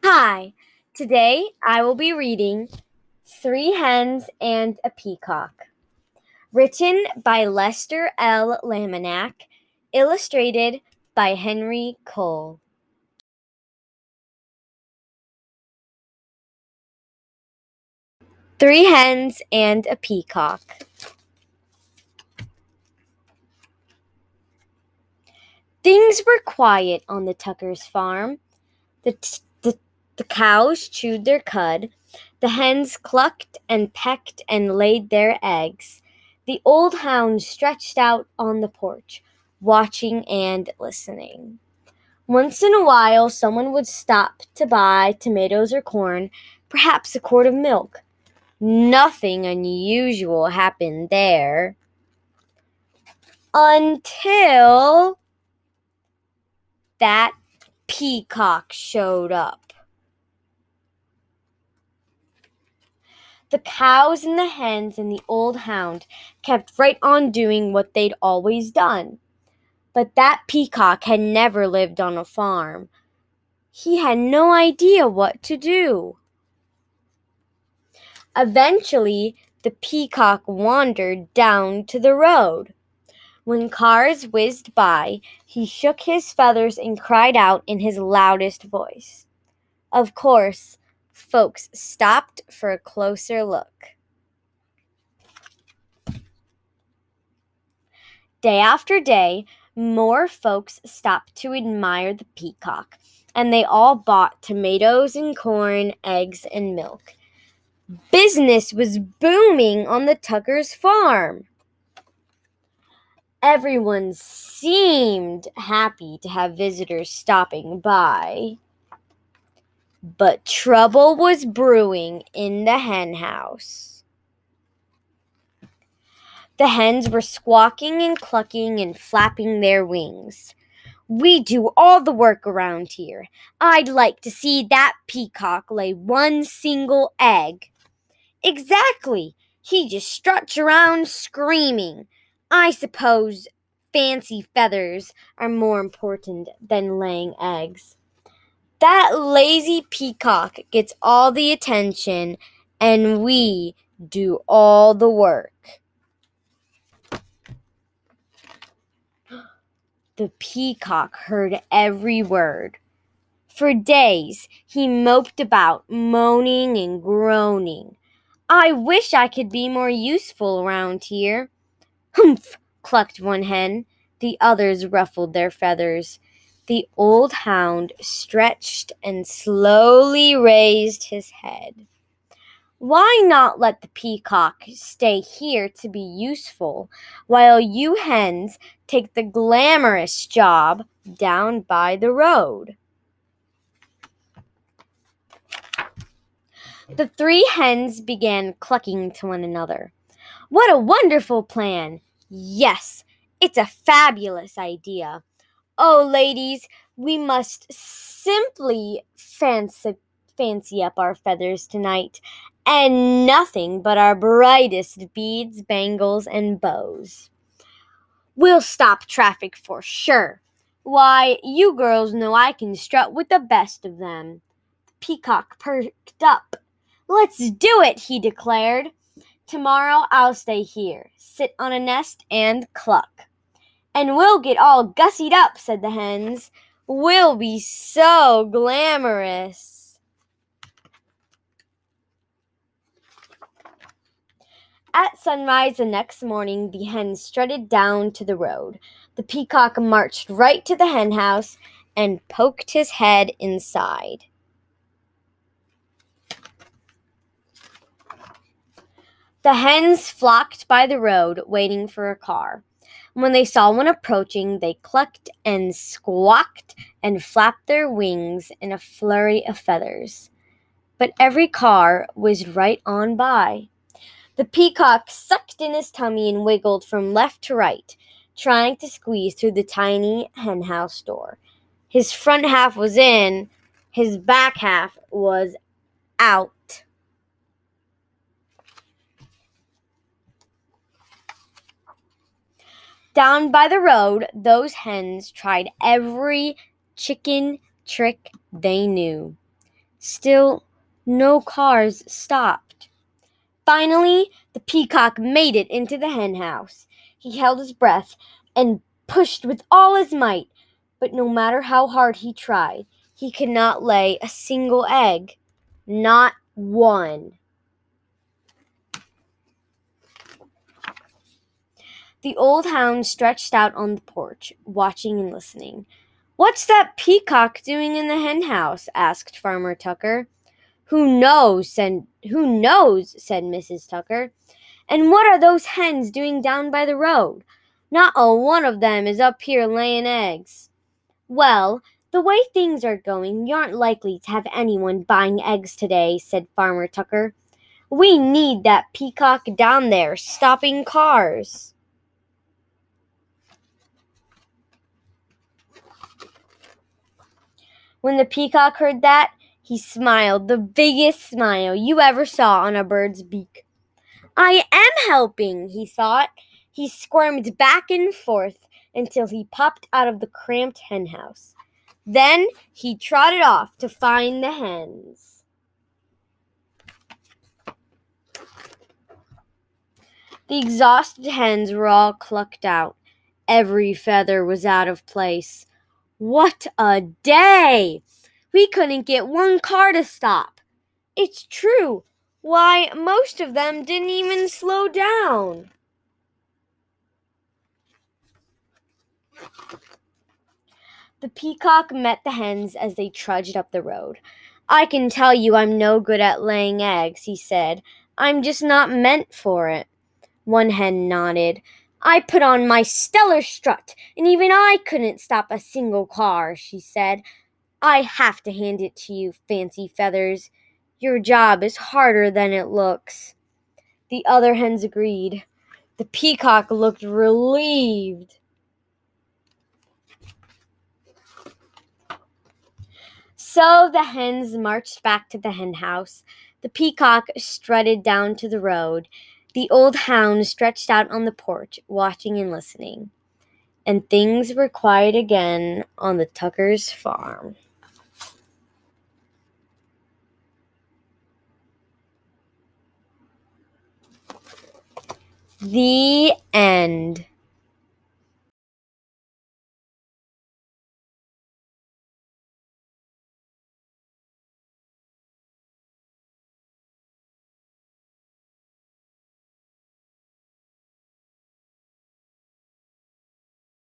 Hi, today I will be reading Three Hens and a Peacock, written by Lester L. Laminack, illustrated by Henry Cole. Three Hens and a Peacock. Things were quiet on the Tuckers' farm. The cows chewed their cud. The hens clucked and pecked and laid their eggs. The old hound stretched out on the porch, watching and listening. Once in a while, someone would stop to buy tomatoes or corn, perhaps a quart of milk. Nothing unusual happened there. Until that peacock showed up. The cows and the hens and the old hound kept right on doing what they'd always done. But that peacock had never lived on a farm. He had no idea what to do. Eventually, the peacock wandered down to the road. When cars whizzed by, he shook his feathers and cried out in his loudest voice. Of course, folks stopped for a closer look. Day after day, more folks stopped to admire the peacock, and they all bought tomatoes and corn, eggs and milk. Business was booming on the Tuckers' farm. Everyone seemed happy to have visitors stopping by. But trouble was brewing in the hen house. The hens were squawking and clucking and flapping their wings. We do all the work around here. I'd like to see that peacock lay one single egg. Exactly. He just struts around screaming. I suppose fancy feathers are more important than laying eggs. That lazy peacock gets all the attention, and we do all the work. The peacock heard every word. For days, he moped about, moaning and groaning. I wish I could be more useful around here. Humph! Clucked one hen. The others ruffled their feathers. The old hound stretched and slowly raised his head. Why not let the peacock stay here to be useful, while you hens take the glamorous job down by the road? The three hens began clucking to one another. What a wonderful plan! Yes, it's a fabulous idea. Oh, ladies, we must simply fancy up our feathers tonight, and nothing but our brightest beads, bangles, and bows. We'll stop traffic for sure. Why, you girls know I can strut with the best of them. The peacock perked up. Let's do it, he declared. Tomorrow I'll stay here, sit on a nest, and cluck. And we'll get all gussied up, said the hens. We'll be so glamorous. At sunrise the next morning, the hens strutted down to the road. The peacock marched right to the hen house and poked his head inside. The hens flocked by the road, waiting for a car. When they saw one approaching, they clucked and squawked and flapped their wings in a flurry of feathers. But every car was right on by. The peacock sucked in his tummy and wiggled from left to right, trying to squeeze through the tiny henhouse door. His front half was in, his back half was out. Down by the road, those hens tried every chicken trick they knew. Still, no cars stopped. Finally, the peacock made it into the hen house. He held his breath and pushed with all his might, but no matter how hard he tried, he could not lay a single egg. Not one. The old hound stretched out on the porch, watching and listening. "What's that peacock doing in the hen house?" asked Farmer Tucker. Who knows, said Mrs. Tucker. "And what are those hens doing down by the road? Not a one of them is up here laying eggs." "Well, the way things are going, you aren't likely to have anyone buying eggs today," said Farmer Tucker. "We need that peacock down there stopping cars." When the peacock heard that, he smiled the biggest smile you ever saw on a bird's beak. "I am helping," he thought. He squirmed back and forth until he popped out of the cramped hen house. Then he trotted off to find the hens. The exhausted hens were all clucked out. Every feather was out of place. "What a day! We couldn't get one car to stop." "It's true. Why, most of them didn't even slow down." The peacock met the hens as they trudged up the road. "I can tell you I'm no good at laying eggs," he said. "I'm just not meant for it." One hen nodded. "I put on my stellar strut, and even I couldn't stop a single car," she said. "I have to hand it to you, Fancy Feathers. Your job is harder than it looks." The other hens agreed. The peacock looked relieved. So the hens marched back to the hen house. The peacock strutted down to the road. The old hound stretched out on the porch, watching and listening. And things were quiet again on the Tuckers' farm. The end.